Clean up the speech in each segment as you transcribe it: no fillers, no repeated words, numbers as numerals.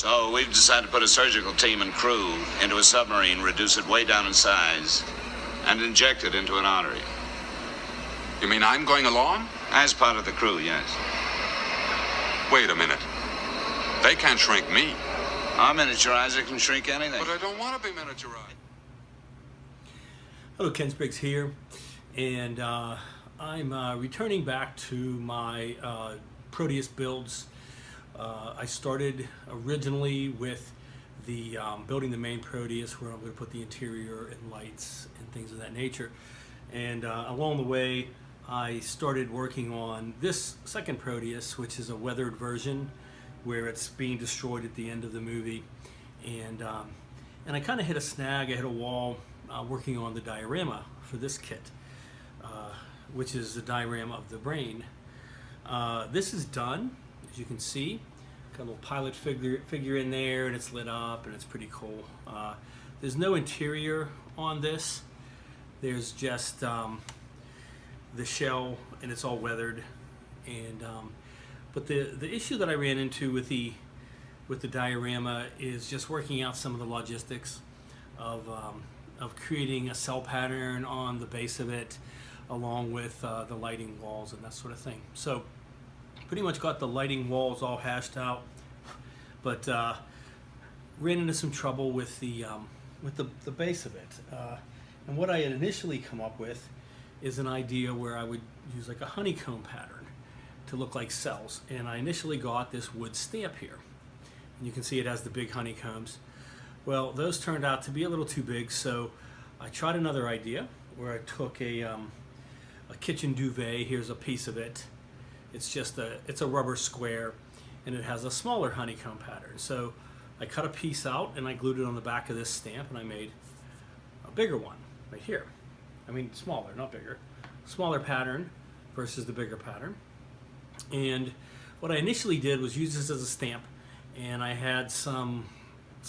So we've decided to put a surgical team and crew into a submarine, reduce it way down in size, and inject it into an artery. You mean I'm going along? As part of the crew, yes. Wait a minute. They can't shrink me. Our miniaturizer can shrink anything. But I don't want to be miniaturized. Hello, Ken Spriggs here, and I'm returning back to my Proteus builds. I started originally with the building the main Proteus, where I'm going to put the interior and lights and things of that nature. And along the way, I started working on this second Proteus, which is a weathered version, where it's being destroyed at the end of the movie. And I kind of hit a snag, I hit a wall working on the diorama for this kit, which is the diorama of the brain. This is done, as you can see. Got a little pilot figure in there, and it's lit up, and it's pretty cool. There's no interior on this. There's just the shell, and it's all weathered. And but the issue that I ran into with the diorama is just working out some of the logistics of creating a cell pattern on the base of it, along with the lighting walls and that sort of thing. So pretty much got the lighting walls all hashed out, but ran into some trouble with the base of it. And what I had initially come up with is an idea where I would use like a honeycomb pattern to look like cells. And I initially got this wood stamp here. And you can see it has the big honeycombs. Well, those turned out to be a little too big, so I tried another idea where I took a kitchen duvet. Here's a piece of it. It's a rubber square, and it has a smaller honeycomb pattern. So I cut a piece out and I glued it on the back of this stamp, and I made a bigger one right here. I mean smaller, not bigger. Smaller pattern versus the bigger pattern. And what I initially did was use this as a stamp, and I had some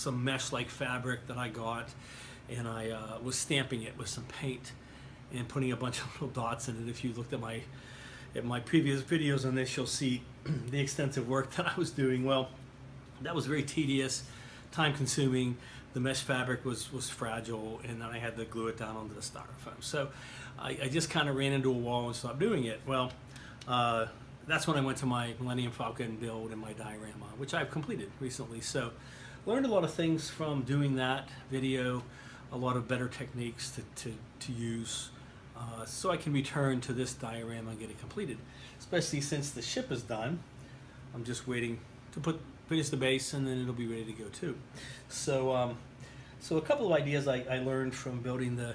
mesh-like fabric that I got, and I was stamping it with some paint and putting a bunch of little dots in it. If you looked at my previous videos on this, you'll see the extensive work that I was doing. Well, that was very tedious, time-consuming. The mesh fabric was fragile, and then I had to glue it down onto the styrofoam. So I just kind of ran into a wall and stopped doing it. Well, that's when I went to my Millennium Falcon build and my diorama, which I've completed recently. So learned a lot of things from doing that video, a lot of better techniques to use, so I can return to this diorama and get it completed. Especially since the ship is done, I'm just waiting to finish the base, and then it'll be ready to go too. So so a couple of ideas I learned from building the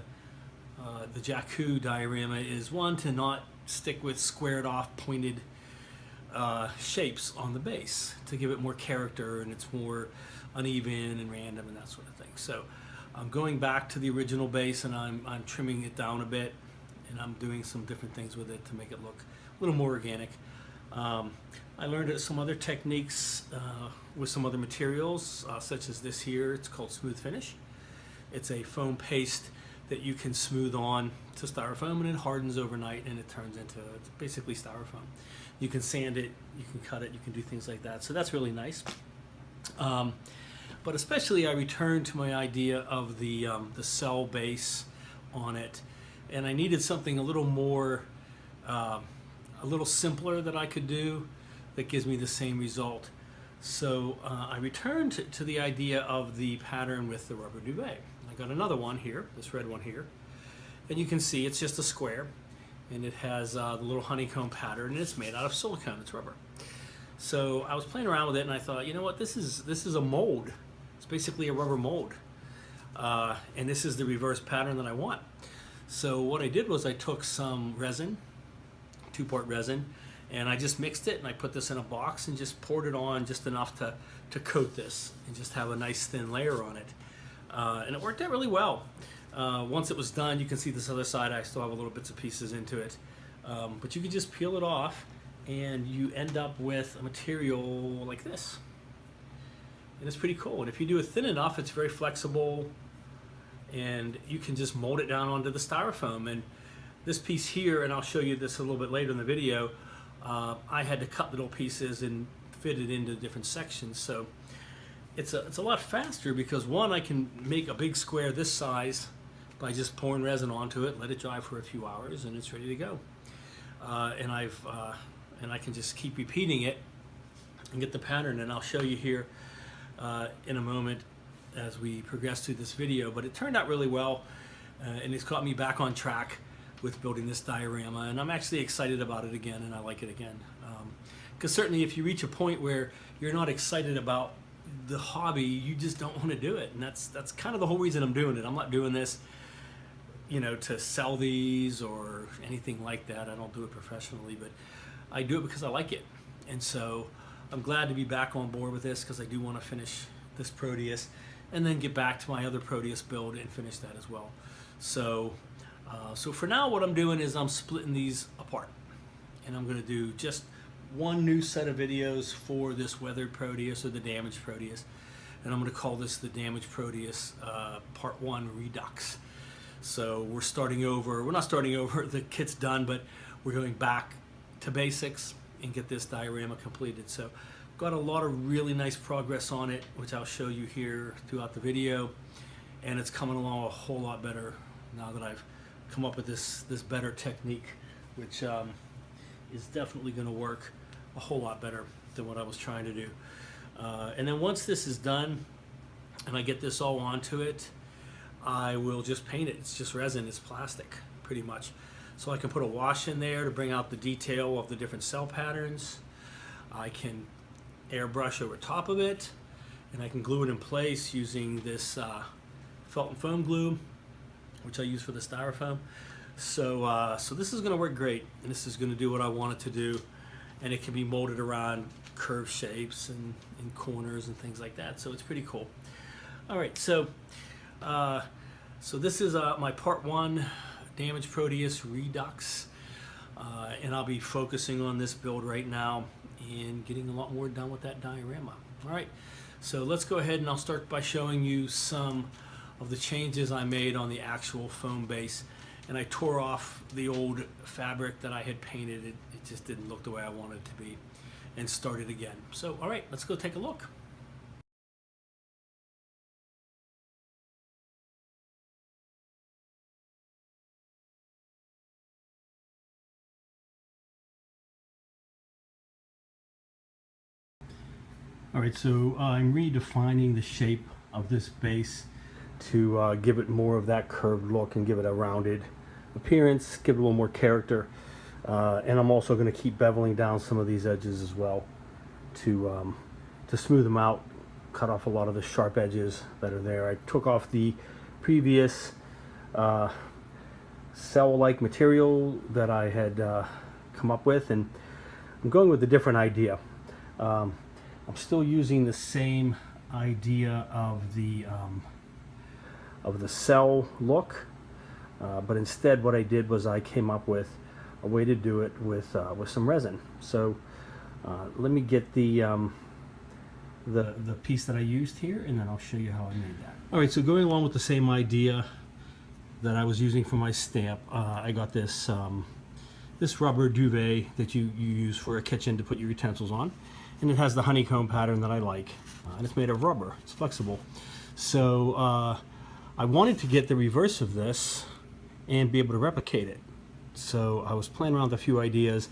Jakku diorama is, one, to not stick with squared off pointed shapes on the base, to give it more character, and it's more uneven and random and that sort of thing. So I'm going back to the original base, and I'm trimming it down a bit, and I'm doing some different things with it to make it look a little more organic. I learned some other techniques with some other materials, such as this here. It's called smooth finish. It's a foam paste that you can smooth on to styrofoam, and it hardens overnight, and it turns into basically styrofoam. You can sand it, you can cut it, you can do things like that. So that's really nice. But especially I returned to my idea of the cell base on it, and I needed something a little more, a little simpler that I could do that gives me the same result. So I returned to the idea of the pattern with the rubber duvet. I got another one here, this red one here, and you can see it's just a square, and it has the little honeycomb pattern, and it's made out of silicone. It's rubber. So I was playing around with it, and I thought, you know what, this is a mold. It's basically a rubber mold, and this is the reverse pattern that I want. So what I did was I took some resin, 2-part resin, and I just mixed it, and I put this in a box and just poured it on just enough to coat this and just have a nice thin layer on it. And it worked out really well. Once it was done, you can see this other side, I still have a little bits and pieces into it. But you can just peel it off, and you end up with a material like this. And it's pretty cool. And if you do it thin enough, it's very flexible, and you can just mold it down onto the styrofoam. And this piece here, and I'll show you this a little bit later in the video, I had to cut little pieces and fit it into different sections. So it's a lot faster because one, I can make a big square this size by just pouring resin onto it, let it dry for a few hours, and it's ready to go. And I can just keep repeating it and get the pattern. And I'll show you here in a moment as we progress through this video. But it turned out really well, and it's got me back on track with building this diorama, and I'm actually excited about it again, and I like it again. Because certainly if you reach a point where you're not excited about the hobby, you just don't want to do it. And that's kind of the whole reason I'm doing it. I'm not doing this, you know, to sell these or anything like that. I don't do it professionally, but I do it because I like it. And so I'm glad to be back on board with this because I do want to finish this Proteus and then get back to my other Proteus build and finish that as well. So for now, what I'm doing is I'm splitting these apart, and I'm going to do just one new set of videos for this weathered Proteus or the damaged Proteus, and I'm going to call this the damaged Proteus part 1 Redux. So we're starting over. We're not starting over, the kit's done, but we're going back to basics and get this diorama completed. So got a lot of really nice progress on it, which I'll show you here throughout the video, and it's coming along a whole lot better now that I've come up with this better technique, which is definitely going to work a whole lot better than what I was trying to do. And then once this is done and I get this all onto it, I will just paint it. It's just resin, it's plastic pretty much. So I can put a wash in there to bring out the detail of the different cell patterns. I can airbrush over top of it, and I can glue it in place using this felt and foam glue, which I use for the styrofoam. So this is going to work great, and this is going to do what I want it to do, and it can be molded around curved shapes and corners and things like that. So it's pretty cool. All right, so this is my part 1 damaged Proteus Redux, and I'll be focusing on this build right now and getting a lot more done with that diorama. All right, so let's go ahead, and I'll start by showing you some of the changes I made on the actual foam base. And I tore off the old fabric that I had painted. It just didn't look the way I wanted it to be, and started again. So all right, let's go take a look. All right, so I'm redefining the shape of this base to give it more of that curved look and give it a rounded appearance, give it a little more character. And I'm also going to keep beveling down some of these edges as well to smooth them out, cut off a lot of the sharp edges that are there. I took off the previous cell-like material that I had come up with, and I'm going with a different idea. I'm still using the same idea of the cell look, but instead what I did was I came up with a way to do it with some resin. So let me get the piece that I used here, and then I'll show you how I made that. All right, so going along with the same idea that I was using for my stamp, I got this this rubber duvet that you use for a kitchen to put your utensils on, and it has the honeycomb pattern that I like, and it's made of rubber. It's flexible. So I wanted to get the reverse of this and be able to replicate it. So I was playing around with a few ideas,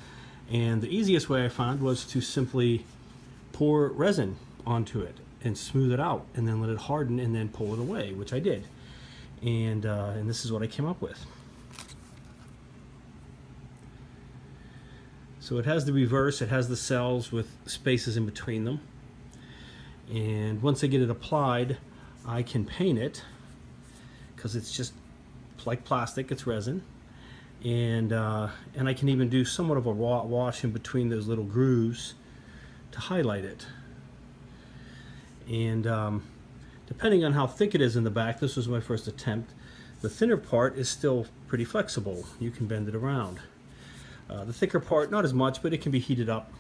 and the easiest way I found was to simply pour resin onto it and smooth it out, and then let it harden, and then pull it away, which I did. And this is what I came up with. So it has the reverse, it has the cells with spaces in between them. And once I get it applied, I can paint it, because it's just like plastic, it's resin. And I can even do somewhat of a raw wash in between those little grooves to highlight it. And depending on how thick it is in the back, this was my first attempt, the thinner part is still pretty flexible. You can bend it around. The thicker part, not as much, but it can be heated up.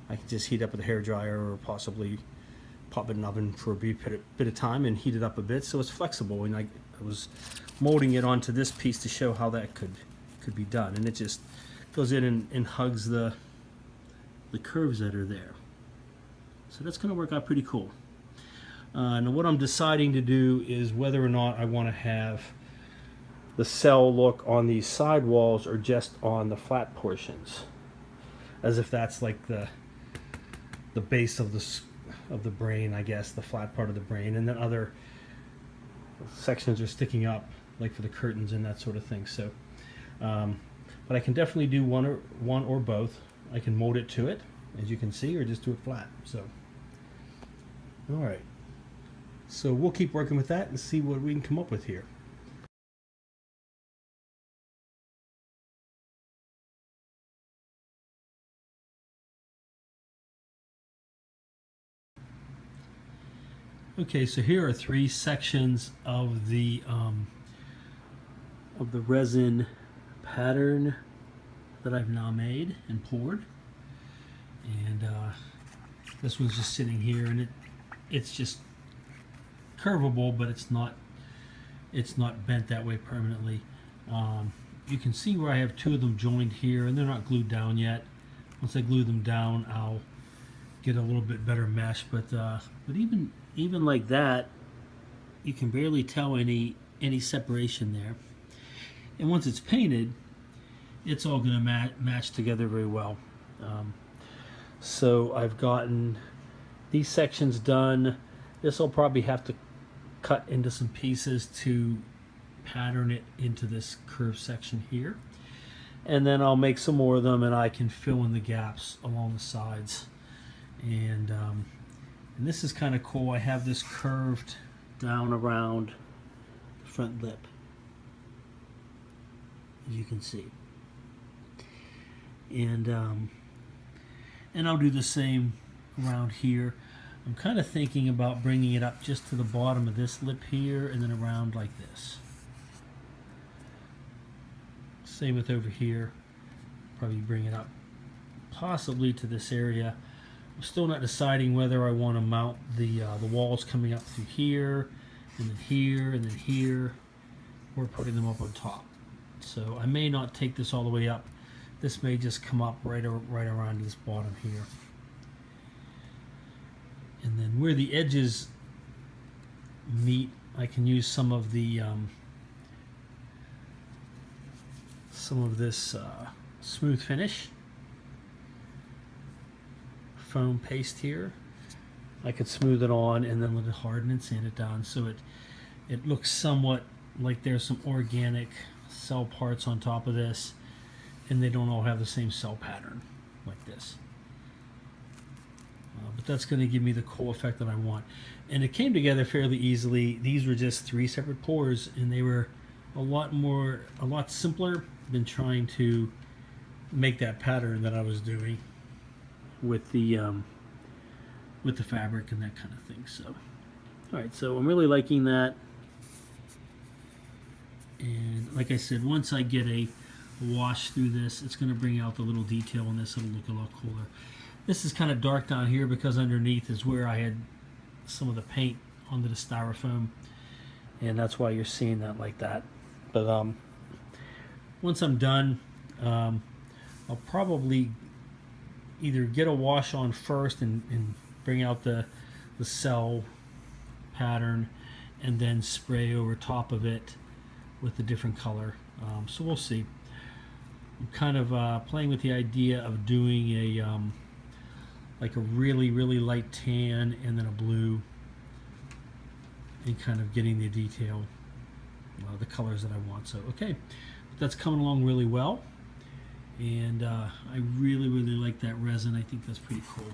I can just heat up with a hairdryer, or possibly pop it in an oven for a bit of time and heat it up a bit, so it's flexible. And I was molding it onto this piece to show how that could be done, and it just goes in and hugs the curves that are there. So that's going to work out pretty cool. Now what I'm deciding to do is whether or not I want to have the cell look on these side walls or just on the flat portions, as if that's like the base of the brain, I guess, the flat part of the brain, and then other sections are sticking up, like for the curtains and that sort of thing. So, but I can definitely do one or both. I can mold it to it, as you can see, or just do it flat. So, all right. So we'll keep working with that and see what we can come up with here. Okay, so here are 3 sections of the resin pattern that I've now made and poured, and this one's just sitting here, and it's just curvable, but it's not bent that way permanently. You can see where I have 2 of them joined here, and they're not glued down yet. Once I glue them down, I'll get a little bit better mesh, but even like that, you can barely tell any separation there. And once it's painted, it's all going to match together very well. So I've gotten these sections done. This will probably have to cut into some pieces to pattern it into this curved section here. And then I'll make some more of them, and I can fill in the gaps along the sides. And this is kind of cool. I have this curved down around the front lip, as you can see. And I'll do the same around here. I'm kind of thinking about bringing it up just to the bottom of this lip here, and then around like this. Same with over here. Probably bring it up possibly to this area. I'm still not deciding whether I want to mount the walls coming up through here, and then here, and then here, or putting them up on top. So I may not take this all the way up. This may just come up right around this bottom here. And then where the edges meet, I can use some of the this smooth finish foam paste here. I could smooth it on and then let it harden and sand it down, so it looks somewhat like there's some organic cell parts on top of this, and they don't all have the same cell pattern like this. But that's going to give me the cool effect that I want. And it came together fairly easily. These were just 3 separate pours, and they were a lot simpler than trying to make that pattern that I was doing with the fabric and that kind of thing. So, all right, so I'm really liking that. And like I said, once I get a wash through this, it's going to bring out the little detail in this. It'll look a lot cooler. This is kind of dark down here because underneath is where I had some of the paint onto the styrofoam, and that's why you're seeing that like that. But once I'm done, I'll probably either get a wash on first and bring out the cell pattern, and then spray over top of it with a different color. So we'll see. I'm kind of playing with the idea of doing a like a really light tan and then a blue, and kind of getting the detail, the colors that I want. So okay, that's coming along really well, and I really like that resin. I think that's pretty cool.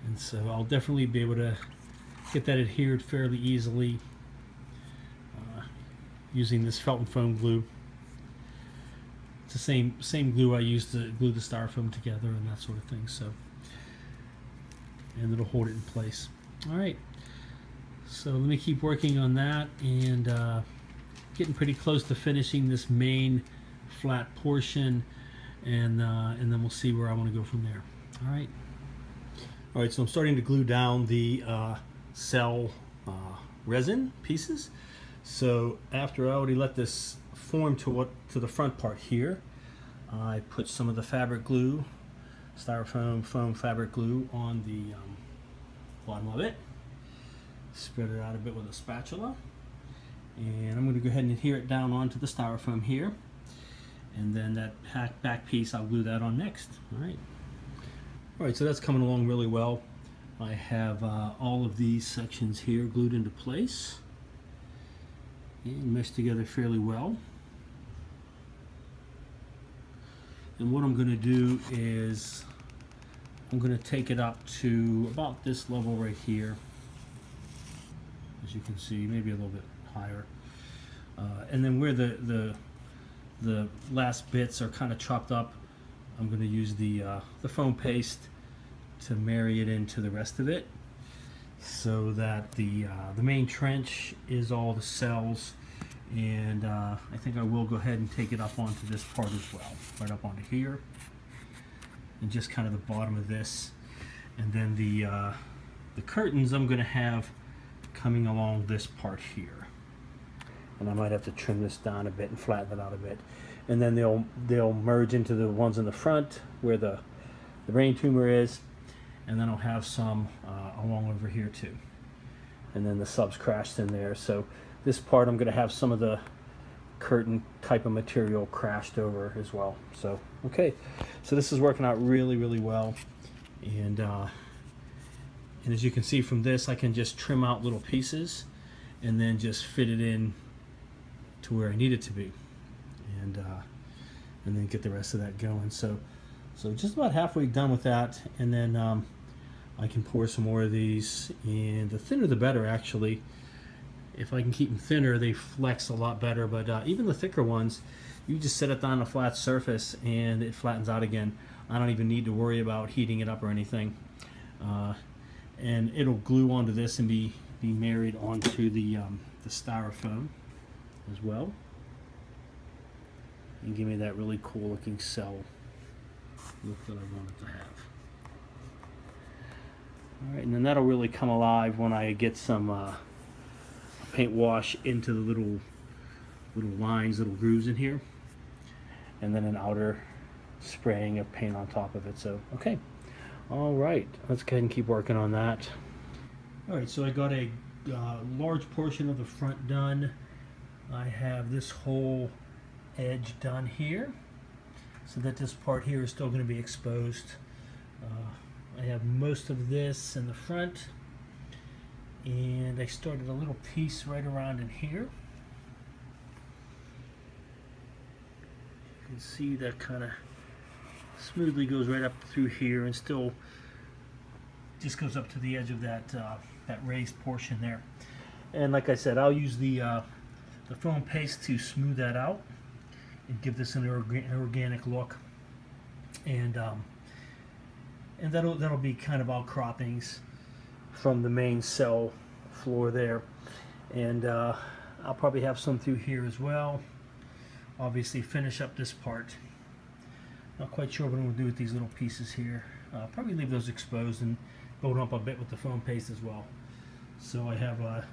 And so I'll definitely be able to get that adhered fairly easily using this felt and foam glue. It's the same glue I use to glue the styrofoam together and that sort of thing. So, and it'll hold it in place. All right. So let me keep working on that, and getting pretty close to finishing this main flat portion, and then we'll see where I want to go from there. All right. All right. So I'm starting to glue down the cell resin pieces. So after I already let this form to the front part here, I put some of the fabric glue styrofoam foam fabric glue on the bottom of it. Spread it out a bit with a spatula, and I'm going to go ahead and adhere it down onto the styrofoam here, and then that back piece I'll glue that on next. Alright, so that's coming along really well. I have all of these sections here glued into place and meshed together fairly well. And what I'm going to do is I'm going to take it up to about this level right here, as you can see, maybe a little bit higher, and then where the last bits are kind of chopped up, I'm going to use the foam paste to marry it into the rest of it, so that the main trench is all the cells, and I think I will go ahead and take it up onto this part as well, right up onto here, and just kind of the bottom of this, and then the curtains I'm going to have coming along this part here, and I might have to trim this down a bit and flatten it out a bit, and then they'll merge into the ones in the front where the brain tumor is, and then I'll have some along over here too, and then the subs crashed in there. So this part I'm going to have some of the curtain type of material crashed over as well. So okay, so this is working out really well, and as you can see from this, I can just trim out little pieces and then just fit it in to where I need it to be, and then get the rest of that going. So just about halfway done with that, and then I can pour some more of these, and the thinner the better actually. If I can keep them thinner, they flex a lot better, but even the thicker ones, you just set it on a flat surface and it flattens out again. I don't even need to worry about heating it up or anything. And it'll glue onto this and be married onto the styrofoam as well, and give me that really cool looking cell look that I want it to have. Alright, and then that'll really come alive when I get some paint wash into the little lines, little grooves in here, and then an outer spraying of paint on top of it. So okay, all right, let's go ahead and keep working on that. All right, so I got a large portion of the front done. I have this whole edge done here, so that this part here is still going to be exposed. I have most of this in the front, and I started a little piece right around in here. You can see that kind of smoothly goes right up through here, and still just goes up to the edge of that that raised portion there. And like I said, I'll use the foam paste to smooth that out and give this an organic look, and that'll be kind of outcroppings from the main cell floor there, and I'll probably have some through here as well. Obviously finish up this part. Not quite sure what I'm going to do with these little pieces here. Probably leave those exposed and build up a bit with the foam paste as well. So I have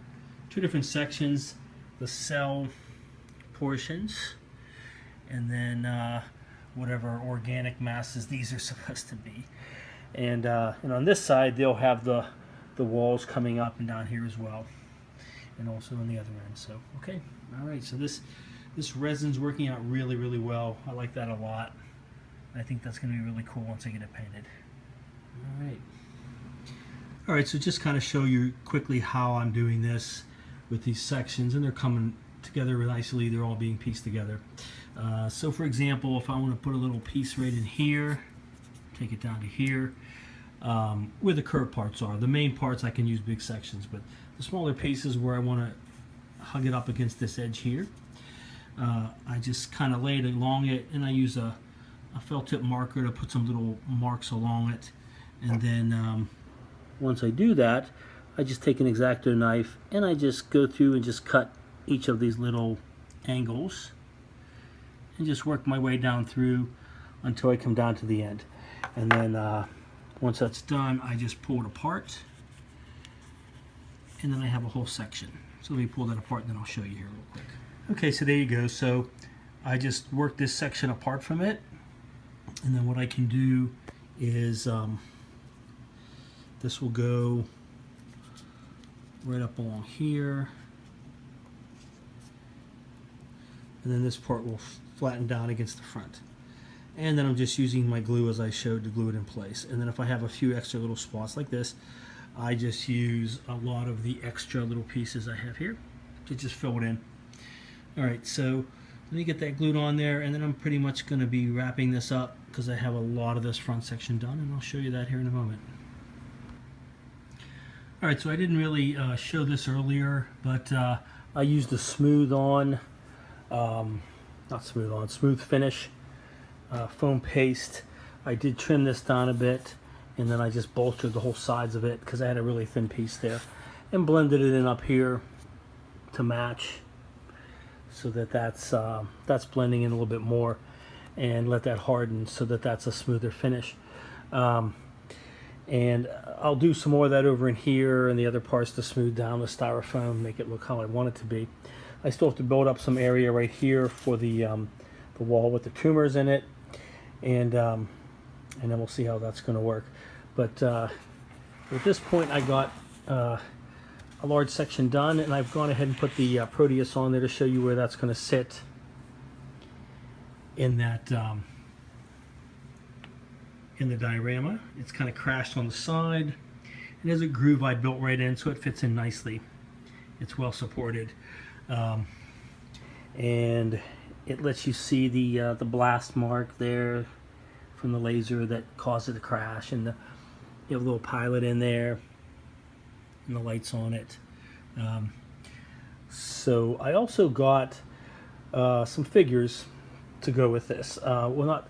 two different sections, the cell portions, and then whatever organic masses these are supposed to be. And on this side they'll have the walls coming up and down here as well, and also on the other end. So okay, all right, so this resin's working out really well. I like that a lot. I think that's going to be really cool once I get it painted. All right, so just kind of show you quickly how I'm doing this with these sections, and they're coming together nicely. They're all being pieced together. So for example, if I want to put a little piece right in here, take it down to here, where the curved parts are. The main parts I can use big sections, but the smaller pieces where I want to hug it up against this edge here, I just kind of lay it along it, and I use a felt tip marker to put some little marks along it. And then once I do that, I just take an X-Acto knife and I just go through and just cut each of these little angles and just work my way down through until I come down to the end. And then once that's done, I just pull it apart, and then I have a whole section. So let me pull that apart and then I'll show you here real quick. Okay, so there you go. So I just work this section apart from it, and then what I can do is this will go right up along here, and then this part will flatten down against the front. And then I'm just using my glue as I showed to glue it in place. And then if I have a few extra little spots like this, I just use a lot of the extra little pieces I have here to just fill it in. Alright, so let me get that glued on there, and then I'm pretty much going to be wrapping this up because I have a lot of this front section done, and I'll show you that here in a moment. Alright, so I didn't really show this earlier, but I used a smooth finish foam paste. I did trim this down a bit, and then I just bolstered the whole sides of it because I had a really thin piece there, and blended it in up here to match, so that that's blending in a little bit more, and let that harden so that that's a smoother finish. And I'll do some more of that over in here and the other parts to smooth down the styrofoam, make it look how I want it to be. I still have to build up some area right here for the wall with the tumors in it, and then we'll see how that's going to work. But at this point, I got a large section done, and I've gone ahead and put the Proteus on there to show you where that's going to sit in that in the diorama. It's kind of crashed on the side, and there's a groove I built right in, so it fits in nicely. It's well supported, and it lets you see the blast mark there from the laser that caused it to crash, and you have a little pilot in there, and the lights on it. So I also got some figures to go with this. Well,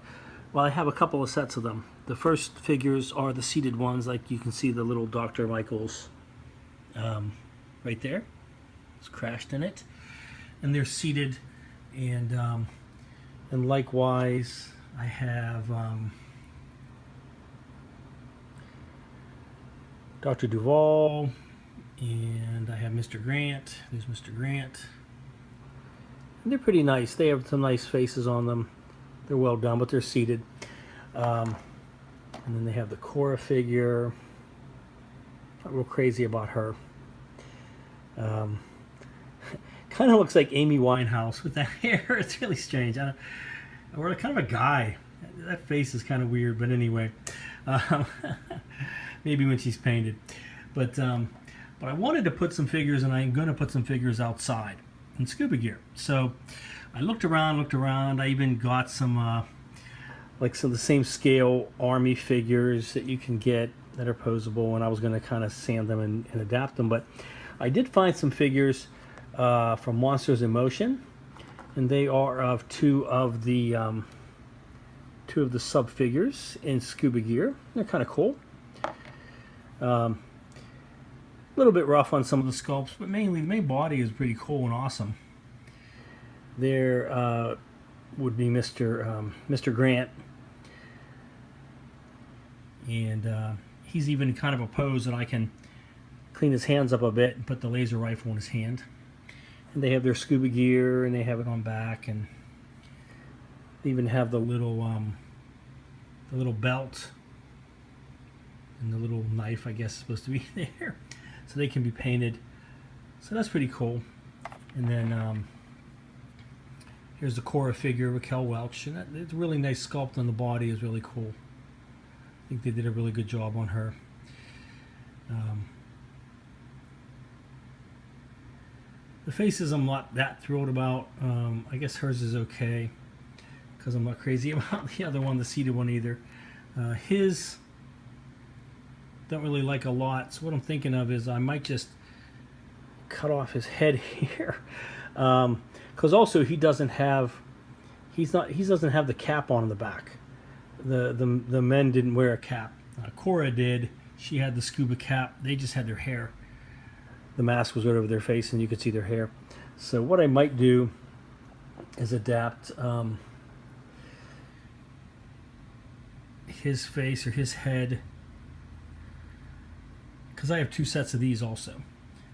I have a couple of sets of them. The first figures are the seated ones, like you can see the little Dr. Michaels right there. It's crashed in it, and they're seated. And likewise, I have Dr. Duval, and I have Mr. Grant. There's Mr. Grant. And they're pretty nice. They have some nice faces on them. They're well done, but they're seated. And then they have the Cora figure. Not real crazy about her. Kind of looks like Amy Winehouse with that hair. It's really strange. Or kind of a guy. That face is kind of weird, but anyway. Maybe when she's painted. But I wanted to put some figures, and I'm going to put some figures outside in scuba gear. So I looked around. I even got some like some of the same scale army figures that you can get that are posable, and I was going to kind of sand them and adapt them. But I did find some figures from Monsters in Motion, and they are of two of the sub figures in scuba gear. They're kind of cool. A little bit rough on some of the sculpts, but mainly the main body is pretty cool and awesome. There would be Mr. Grant, and he's even kind of a pose that I can clean his hands up a bit and put the laser rifle in his hand. And they have their scuba gear, and they have it on back, and they even have the little belt and the little knife, I guess, is supposed to be there, so they can be painted. So that's pretty cool. And then here's the Cora figure, Raquel Welch, and it's a really nice sculpt on the body. Is really cool. I think they did a really good job on her. The faces I'm not that thrilled about. I guess hers is okay because I'm not crazy about the other one, the seated one, either. His don't really like a lot, so what I'm thinking of is I might just cut off his head here, because also he doesn't have the cap on the back. The men didn't wear a cap. Cora did. She had the scuba cap. They just had their hair. The mask was right over their face, and you could see their hair. So what I might do is adapt his face or his head, because I have two sets of these also,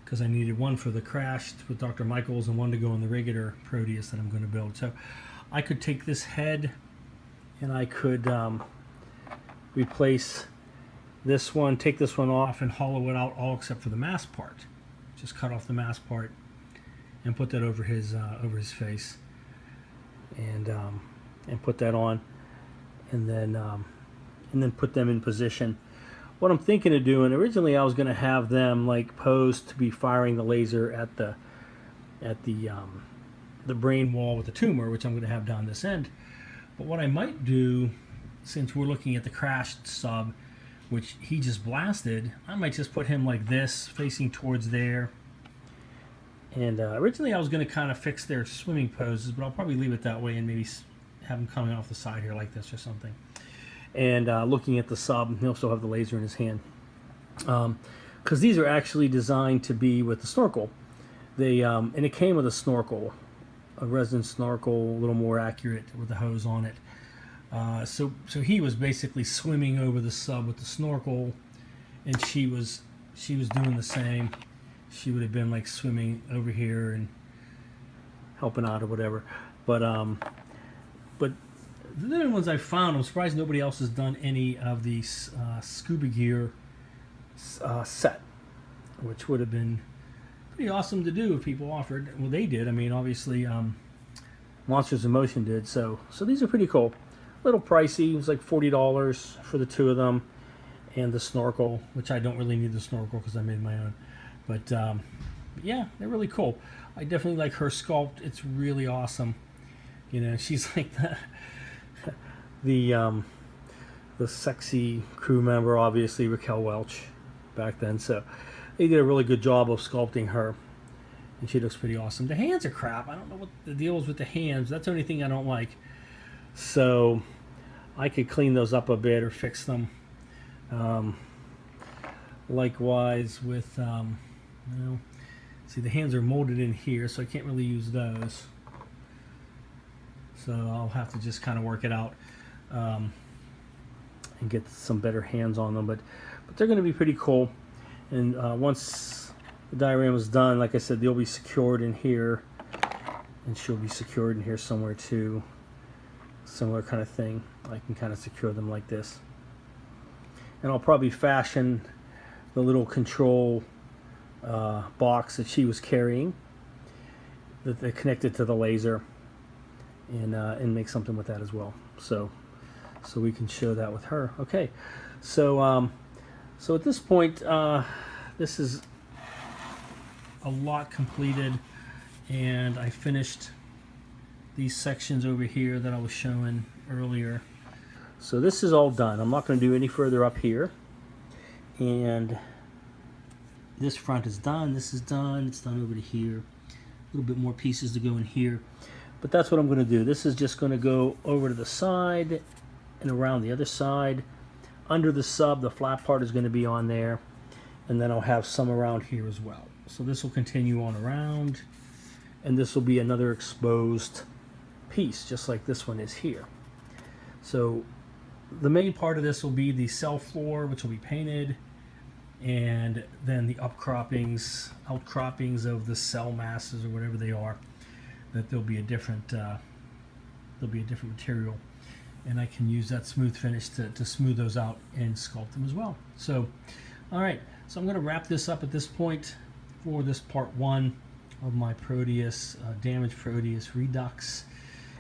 because I needed one for the crashed with Dr. Michaels and one to go in the regular Proteus that I'm going to build. So I could take this head, and I could replace this one, take this one off and hollow it out all except for the mask part. Just cut off the mask part and put that over his face, and put that on, and then put them in position. What I'm thinking of doing, originally I was going to have them like posed to be firing the laser at the brain wall with the tumor, which I'm going to have down this end. But what I might do, since we're looking at the crashed sub, which he just blasted, I might just put him like this, facing towards there. And originally I was going to kind of fix their swimming poses, but I'll probably leave it that way and maybe have him coming off the side here like this or something. And looking at the sub, he'll still have the laser in his hand. Because these are actually designed to be with the snorkel. They and it came with a snorkel, a resin snorkel, a little more accurate with the hose on it. So he was basically swimming over the sub with the snorkel, and she was doing the same. She would have been like swimming over here and helping out or whatever. But the other ones I found, I'm surprised nobody else has done any of the scuba gear set, which would have been pretty awesome to do if people offered. Well, they did. I mean, obviously, Monsters in Motion did. So these are pretty cool. A little pricey. It was like $40 for the two of them, and the snorkel, which I don't really need the snorkel because I made my own. But yeah, they're really cool. I definitely like her sculpt. It's really awesome. You know, she's like the sexy crew member, obviously Raquel Welch back then. So they did a really good job of sculpting her, and she looks pretty awesome. The hands are crap. I don't know what the deal is with the hands. That's the only thing I don't like. So I could clean those up a bit or fix them. Likewise with, well, see, the hands are molded in here, so I can't really use those. So I'll have to just kind of work it out and get some better hands on them. But they're going to be pretty cool. And once the diorama is done, like I said, they'll be secured in here, and she'll be secured in here somewhere too. Similar kind of thing. I can kind of secure them like this. And I'll probably fashion the little control box that she was carrying, that they connected to the laser, and make something with that as well. So we can show that with her. Okay, so at this point, this is a lot completed, and I finished these sections over here that I was showing earlier. So this is all done. I'm not going to do any further up here. And this front is done. This is done. It's done over to here. A little bit more pieces to go in here. But that's what I'm going to do. This is just going to go over to the side and around the other side. Under the sub, the flat part is going to be on there. And then I'll have some around here as well. So this will continue on around. And this will be another exposed piece, just like this one is here. So the main part of this will be the cell floor, which will be painted, and then the outcroppings of the cell masses or whatever they are. That there'll be a different material, and I can use that smooth finish to smooth those out and sculpt them as well. So, all right. So I'm going to wrap this up at this point for this part one of my Proteus, damaged Proteus Redux.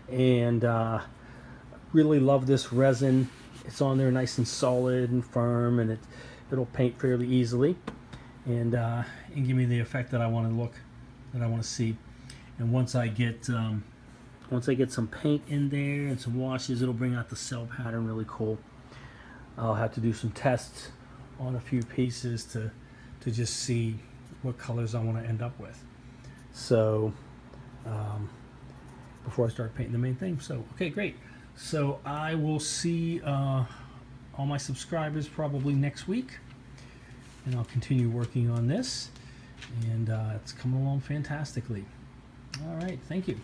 And really love this resin. It's on there nice and solid and firm, and it'll paint fairly easily, and give me the effect that I want to see. And once I get some paint in there and some washes, it'll bring out the cell pattern really cool. I'll have to do some tests on a few pieces to just see what colors I want to end up with. So before I start painting the main thing. So okay, great. So I will see all my subscribers probably next week, and I'll continue working on this, and it's coming along fantastically. All right, thank you.